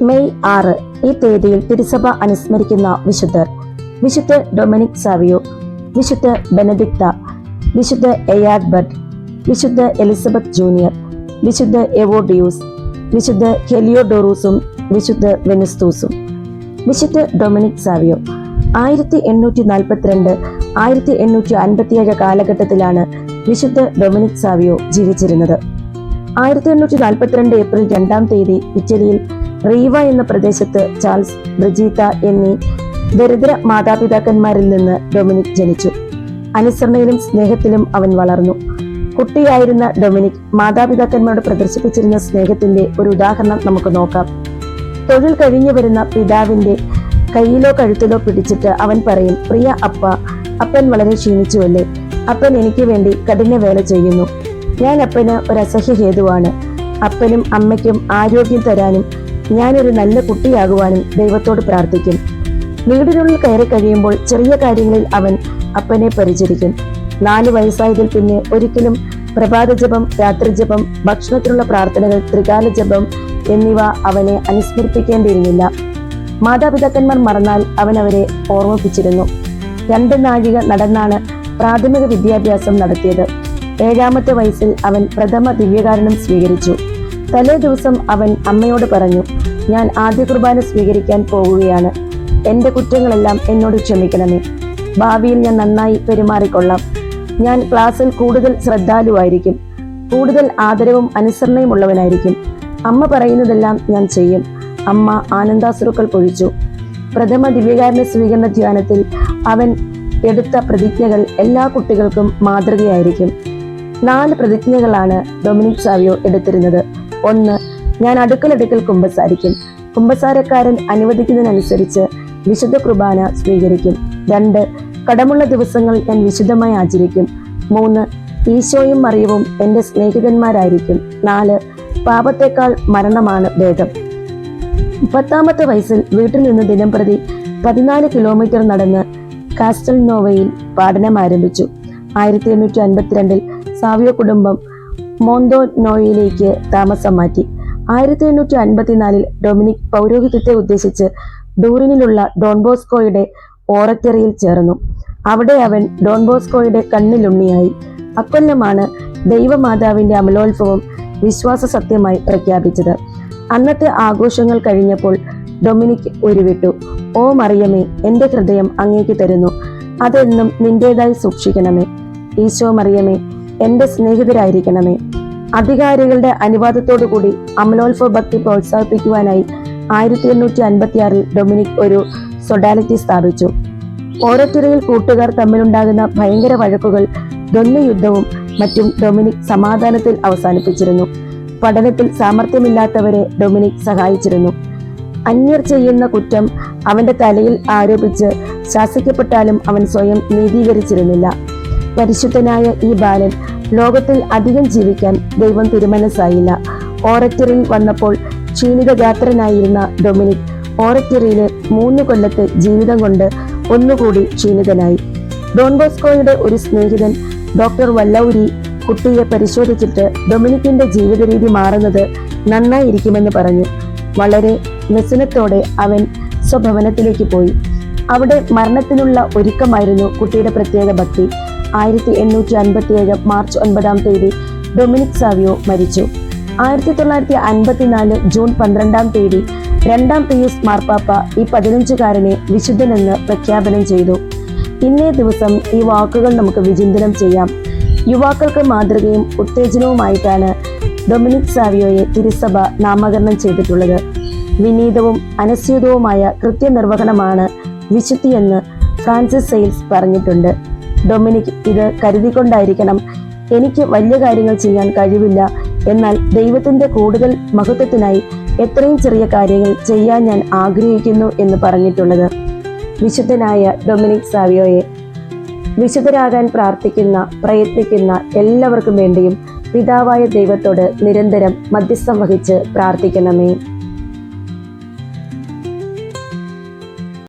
May 6 ഈ തീയതിയിൽ തിരുസഭ അനുസ്മരിക്കുന്ന വിശുദ്ധർ: വിശുദ്ധ ഡൊമിനിക് സാവിയോ, വിശുദ്ധ ബെനഡിക്ത, വിശുദ്ധ എയാഡ്ബർട്ട്, വിശുദ്ധ എലിസബത്ത് ജൂനിയർ, വിശുദ്ധ എവോഡിയൂസ്, വിശുദ്ധ ഹെലിയോഡോറൂസും വിശുദ്ധ വെനുസ്തൂസും. വിശുദ്ധ ഡൊമിനിക് സാവിയോ 1842-1857 കാലഘട്ടത്തിലാണ് വിശുദ്ധ ഡൊമിനിക് സാവിയോ ജീവിച്ചിരുന്നത്. 1842 ഏപ്രിൽ 2-ാം തീയതി ഇറ്റലിയിൽ റീവ എന്ന പ്രദേശത്ത് ചാൾസ്, ബ്രിജീത്ത എന്നീ ദരിദ്ര മാതാപിതാക്കന്മാരിൽ നിന്ന് ഡൊമിനിക് ജനിച്ചു. അനുസരണയിലും സ്നേഹത്തിലും അവൻ വളർന്നു. കുട്ടിയായിരുന്ന ഡൊമിനിക് മാതാപിതാക്കന്മാരോട് പ്രദർശിപ്പിച്ചിരുന്ന സ്നേഹത്തിന്റെ ഒരു ഉദാഹരണം നമുക്ക് നോക്കാം. തൊഴിൽ കഴിഞ്ഞു വരുന്ന പിതാവിന്റെ കയ്യിലോ കഴുത്തിലോ പിടിച്ചിട്ട് അവൻ പറയും: പ്രിയ അപ്പ, അപ്പൻ വളരെ ക്ഷീണിച്ചുവല്ലേ? അപ്പൻ എനിക്ക് വേണ്ടി കഠിന വേല ചെയ്യുന്നു. ഞാൻ അപ്പന് ഒരു അസഹ്യ ഹേതുവാണ്. അപ്പനും അമ്മയ്ക്കും ആരോഗ്യം തരാനും ഞാനൊരു നല്ല കുട്ടിയാകുവാനും ദൈവത്തോട് പ്രാർത്ഥിക്കും. വീടിനുള്ളിൽ കയറി കഴിയുമ്പോൾ ചെറിയ കാര്യങ്ങളിൽ അവൻ അപ്പനെ പരിചരിക്കും. 4 വയസ്സായതിൽ പിന്നെ ഒരിക്കലും പ്രഭാത ജപം, രാത്രി ജപം, ഭക്ഷണത്തിനുള്ള പ്രാർത്ഥനകൾ, ത്രികാല ജപം എന്നിവ അവനെ അനുസ്മരിപ്പിക്കേണ്ടിയിരുന്നില്ല. മാതാപിതാക്കന്മാർ മറന്നാൽ അവൻ അവരെ ഓർമ്മിപ്പിച്ചിരുന്നു. 2 നാഴിക നടന്നാണ് പ്രാഥമിക വിദ്യാഭ്യാസം നടത്തിയത്. 7-ാമത്തെ വയസ്സിൽ അവൻ പ്രഥമ ദിവ്യകാരുണ്യം സ്വീകരിച്ചു. തലേ ദിവസം അവൻ അമ്മയോട് പറഞ്ഞു: ഞാൻ ആദ്യ കുർബാന സ്വീകരിക്കാൻ പോകുകയാണ്. എന്റെ കുറ്റങ്ങളെല്ലാം എന്നോട് ക്ഷമിക്കണമേ. ഭാവിയിൽ ഞാൻ നന്നായി പെരുമാറിക്കൊള്ളാം. ഞാൻ ക്ലാസ്സിൽ കൂടുതൽ ശ്രദ്ധാലുവായിരിക്കും. കൂടുതൽ ആദരവും അനുസരണയും ഉള്ളവനായിരിക്കും. അമ്മ പറയുന്നതെല്ലാം ഞാൻ ചെയ്യും. അമ്മ ആനന്ദാശ്രുക്കൾ പൊഴിച്ചു. പ്രഥമ ദിവ്യകാരുണ്യ സ്വീകരണ ധ്യാനത്തിൽ അവൻ എടുത്ത പ്രതിജ്ഞകൾ എല്ലാ കുട്ടികൾക്കും മാതൃകയായിരിക്കും. 4 പ്രതിജ്ഞകളാണ് ഡൊമിനിക് സാവിയോ എടുത്തിരുന്നത്. 1. ഞാൻ അടുക്കലടുക്കൽ കുമ്പസാരിക്കും. കുമ്പസാരക്കാരൻ അനുവദിക്കുന്നതിനനുസരിച്ച് വിശുദ്ധ കുർബാന സ്വീകരിക്കും. 2. കടമുള്ള ദിവസങ്ങൾ ഞാൻ വിശുദ്ധമായി ആചരിക്കും. 3. ഈശോയും മറിയവും എൻ്റെ സ്നേഹിതന്മാരായിരിക്കും. 4. പാപത്തേക്കാൾ മരണമാണ് ഭേദം. 10-ാമത്തെ വയസ്സിൽ വീട്ടിൽ നിന്ന് ദിനംപ്രതി 14 കിലോമീറ്റർ നടന്ന് കാസ്റ്റൽനോവയിൽ പഠനം ആരംഭിച്ചു. 1852 സാവിയോ കുടുംബം മോന്തോനോയിലേക്ക് താമസം മാറ്റി. 1854 ഡൊമിനിക് പൗരോഹിത്യത്തെ ഉദ്ദേശിച്ച് ഡൂറിനിലുള്ള ഡോൺ ബോസ്കോയുടെ ഓററ്ററിയിൽ ചേർന്നു. അവിടെ അവൻ ഡോൺ ബോസ്കോയുടെ കണ്ണിലുണ്ണിയായി. അക്കൊല്ലമാണ് ദൈവമാതാവിന്റെ അമലോത്ഭവം വിശ്വാസ സത്യമായി പ്രഖ്യാപിച്ചത്. അന്നത്തെ ആഘോഷങ്ങൾ കഴിഞ്ഞപ്പോൾ ഡൊമിനിക് ഉരുവിട്ടു: ഓ മറിയമേ, എൻ്റെ ഹൃദയം അങ്ങേക്ക് തരുന്നു. അതെന്നും നിന്റേതായി സൂക്ഷിക്കണമേ. ഈശോ മറിയമേ, എൻ്റെ സ്നേഹിതരായിരിക്കണമേ. അധികാരികളുടെ അനുവാദത്തോടുകൂടി അമലോത്ഭവ ഭക്തി പ്രോത്സാഹിപ്പിക്കുവാനായി 1856 ഡൊമിനിക് ഒരു സൊഡാലിറ്റി സ്ഥാപിച്ചു. ഓററ്ററിയിൽ കൂട്ടുകാർ തമ്മിലുണ്ടാകുന്ന ഭയങ്കര വഴക്കുകൾ, ദ്വന്ദ്വയുദ്ധവും മറ്റും ഡൊമിനിക് സമാധാനത്തിൽ അവസാനിപ്പിച്ചിരുന്നു. പഠനത്തിൽ സാമർഥ്യമില്ലാത്തവരെ ഡൊമിനിക് സഹായിച്ചിരുന്നു. അന്യർ ചെയ്യുന്ന കുറ്റം അവന്റെ തലയിൽ ആരോപിച്ച് ശാസിക്കപ്പെട്ടാലും അവൻ സ്വയം നീതീകരിച്ചിരുന്നില്ല. പരിശുദ്ധനായ ഈ ബാലൻ ലോകത്തിൽ അധികം ജീവിക്കാൻ ദൈവം തിരുമനസ്സായില്ല. ഓററ്ററിയിൽ വന്നപ്പോൾ ക്ഷീണിതഗാത്രനായിരുന്ന ഡൊമിനിക് ഓററ്ററിയിലെ 3 കൊല്ലത്തെ ജീവിതം കൊണ്ട് ഒന്നുകൂടി ക്ഷീണിതനായി. ഡോൺ ബോസ്കോയുടെ ഒരു സ്നേഹിതൻ ഡോക്ടർ വല്ലൗരി കുട്ടിയെ പരിശോധിച്ചിട്ട് ഡൊമിനിക്കിന്റെ ജീവിത രീതി മാറുന്നത് നന്നായിരിക്കുമെന്ന് പറഞ്ഞു. വളരെ വ്യസനത്തോടെ അവൻ സ്വഭവനത്തിലേക്ക് പോയി. അവിടെ മരണത്തിനുള്ള ഒരുക്കമായിരുന്നു കുട്ടിയുടെ പ്രത്യേക ഭക്തി. 1857 മാർച്ച് 9-ാം തീയതി ഡൊമിനിക് സാവിയോ മരിച്ചു. 1954 ജൂൺ 12-ാം തീയതി 2-ാം പിയൂസ് മാർപ്പാപ്പ ഈ 15-കാരനെ വിശുദ്ധനെന്ന് പ്രഖ്യാപനം ചെയ്തു. ഇന്നേ ദിവസം ഈ വാക്കുകൾ നമുക്ക് വിചിന്തനം ചെയ്യാം. യുവാക്കൾക്ക് മാതൃകയും ഉത്തേജനവുമായിട്ടാണ് ഡൊമിനിക് സാവിയോയെ തിരുസഭ നാമകരണം ചെയ്തിട്ടുള്ളത്. വിനീതവും അനസ്യൂതവുമായ കൃത്യനിർവഹണമാണ് വിശുദ്ധിയെന്ന് ഫ്രാൻസിസ് സെയിൽസ് പറഞ്ഞിട്ടുണ്ട്. ഡൊമിനിക് ഇത് കരുതിക്കൊണ്ടായിരിക്കണം: എനിക്ക് വലിയ കാര്യങ്ങൾ ചെയ്യാൻ കഴിവില്ല, എന്നാൽ ദൈവത്തിന്റെ കൂടുതൽ മഹത്വത്തിനായി എത്രയും ചെറിയ കാര്യങ്ങൾ ചെയ്യാൻ ഞാൻ ആഗ്രഹിക്കുന്നു എന്ന് പറഞ്ഞിട്ടുള്ളത്. വിശുദ്ധനായ ഡൊമിനിക് സാവിയോയെ വിശുദ്ധരാകാൻ പ്രാർത്ഥിക്കുന്ന, പ്രയത്നിക്കുന്ന എല്ലാവർക്കും വേണ്ടിയും പിതാവായ ദൈവത്തോട് നിരന്തരം മധ്യസ്ഥം വഹിച്ച് പ്രാർത്ഥിക്കണമേ.